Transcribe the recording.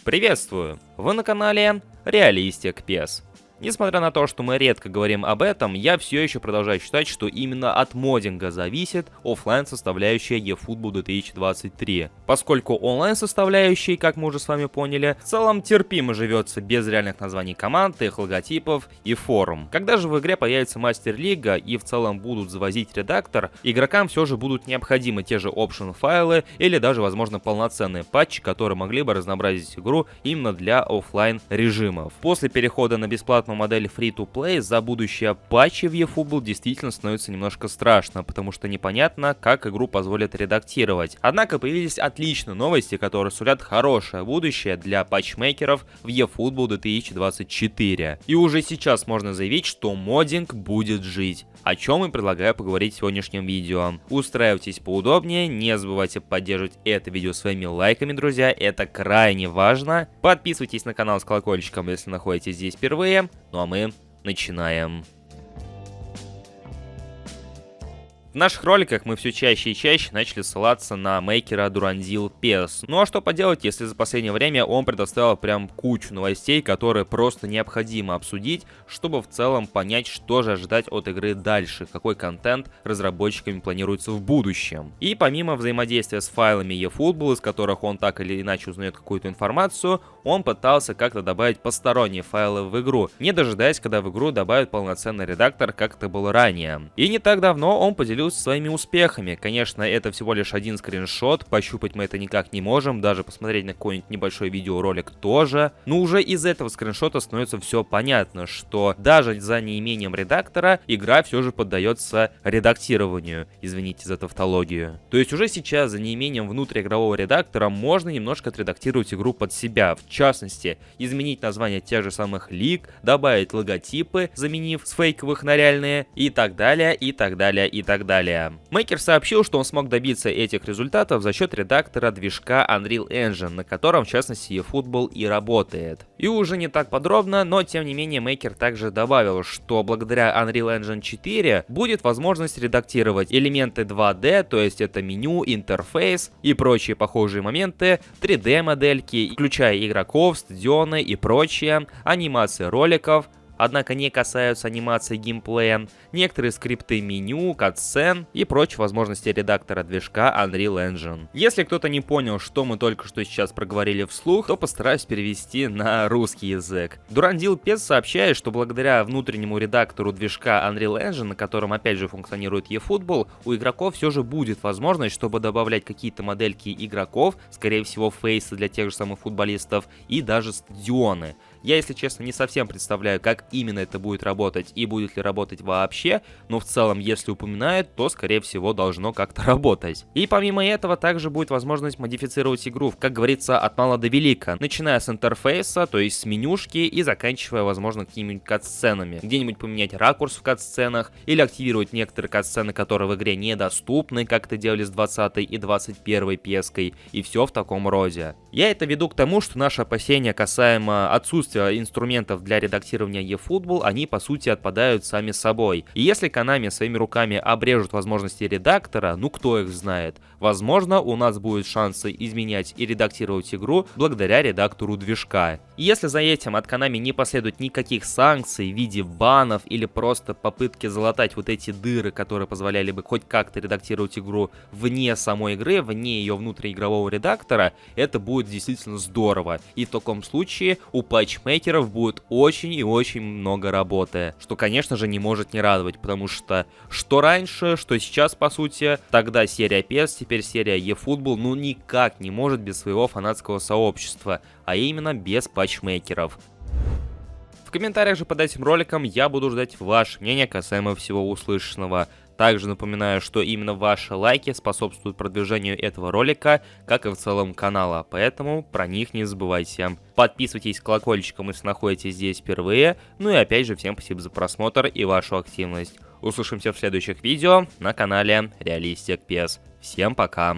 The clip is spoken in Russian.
Приветствую! Вы на канале Realistic PES. Несмотря на то, что мы редко говорим об этом, я все еще продолжаю считать, что именно от моддинга зависит оффлайн составляющая eFootball 2023. Поскольку онлайн составляющей, как мы уже с вами поняли, в целом терпимо живется без реальных названий команд, их логотипов и форм. Когда же в игре появится мастер-лига и в целом будут завозить редактор, игрокам все же будут необходимы те же option файлы или даже, возможно, полноценные патчи, которые могли бы разнообразить игру именно для оффлайн режимов. После перехода на бесплатную модель Free-to-Play за будущее патчи в eFootball действительно становится немножко страшно, потому что непонятно, как игру позволят редактировать. Однако появились отличные новости, которые сулят хорошее будущее для патчмейкеров в eFootball 2024. И уже сейчас можно заявить, что моддинг будет жить, о чем и предлагаю поговорить в сегодняшнем видео. Устраивайтесь поудобнее, не забывайте поддерживать это видео своими лайками, друзья, это крайне важно. Подписывайтесь на канал с колокольчиком, если находитесь здесь впервые. Ну а мы начинаем. В наших роликах мы все чаще и чаще начали ссылаться на мейкера Durandil PES. Ну а что поделать, если за последнее время он предоставил прям кучу новостей, которые просто необходимо обсудить, чтобы в целом понять, что же ожидать от игры дальше, какой контент разработчиками планируется в будущем. И помимо взаимодействия с файлами eFootball, из которых он так или иначе узнает какую-то информацию, он пытался как-то добавить посторонние файлы в игру, не дожидаясь, когда в игру добавят полноценный редактор, как это было ранее. И не так давно он поделился своими успехами. Конечно, это всего лишь один скриншот, пощупать мы это никак не можем, даже посмотреть на какой-нибудь небольшой видеоролик тоже. Но уже из этого скриншота становится все понятно, что даже за неимением редактора игра все же поддается редактированию. Извините за тавтологию. То есть уже сейчас за неимением внутриигрового редактора можно немножко отредактировать игру под себя. В частности, изменить название тех же самых лиг, добавить логотипы, заменив с фейковых на реальные, и так далее, и так далее, и так далее. Мейкер сообщил, что он смог добиться этих результатов за счет редактора движка Unreal Engine, на котором в частности eFootball и работает. И уже не так подробно, но тем не менее Мейкер также добавил, что благодаря Unreal Engine 4 будет возможность редактировать элементы 2D, то есть это меню, интерфейс и прочие похожие моменты, 3D модельки, включая игроков, стадионы и прочее, анимации роликов, однако не касаются анимации геймплея, некоторые скрипты меню, катсцен и прочие возможности редактора движка Unreal Engine. Если кто-то не понял, что мы только что сейчас проговорили вслух, то постараюсь перевести на русский язык. Durandil PES сообщает, что благодаря внутреннему редактору движка Unreal Engine, на котором опять же функционирует eFootball, у игроков все же будет возможность, чтобы добавлять какие-то модельки игроков, скорее всего фейсы для тех же самых футболистов и даже стадионы. Я, если честно, не совсем представляю, как именно это будет работать и будет ли работать вообще, но в целом, если упоминают, то, скорее всего, должно как-то работать. И помимо этого, также будет возможность модифицировать игру, как говорится, от мала до велика, начиная с интерфейса, то есть с менюшки, и заканчивая, возможно, какими-нибудь катсценами. Где-нибудь поменять ракурс в катсценах, или активировать некоторые катсцены, которые в игре недоступны, как это делали с 20 и 21 пеской, и все в таком роде. Я это веду к тому, что наши опасения касаемо отсутствия инструментов для редактирования eFootball, они по сути отпадают сами собой. И если Konami своими руками обрежут возможности редактора, ну кто их знает, возможно у нас будет шансы изменять и редактировать игру благодаря редактору движка. И если за этим от Konami не последует никаких санкций в виде банов или просто попытки залатать вот эти дыры, которые позволяли бы хоть как-то редактировать игру вне самой игры, вне ее внутриигрового редактора, это будет действительно здорово. И в таком случае у патчмейкеров будет очень и очень много работы, что, конечно же, не может не радовать, потому что раньше, что сейчас, по сути, тогда серия PES, теперь серия eFootball, ну никак не может без своего фанатского сообщества, а именно без патчмейкеров. В комментариях же под этим роликом я буду ждать ваше мнение касаемо всего услышанного. Также напоминаю, что именно ваши лайки способствуют продвижению этого ролика, как и в целом канала, поэтому про них не забывайте. Подписывайтесь с колокольчиком, если находитесь здесь впервые, ну и опять же всем спасибо за просмотр и вашу активность. Услышимся в следующих видео на канале Realistic PES. Всем пока!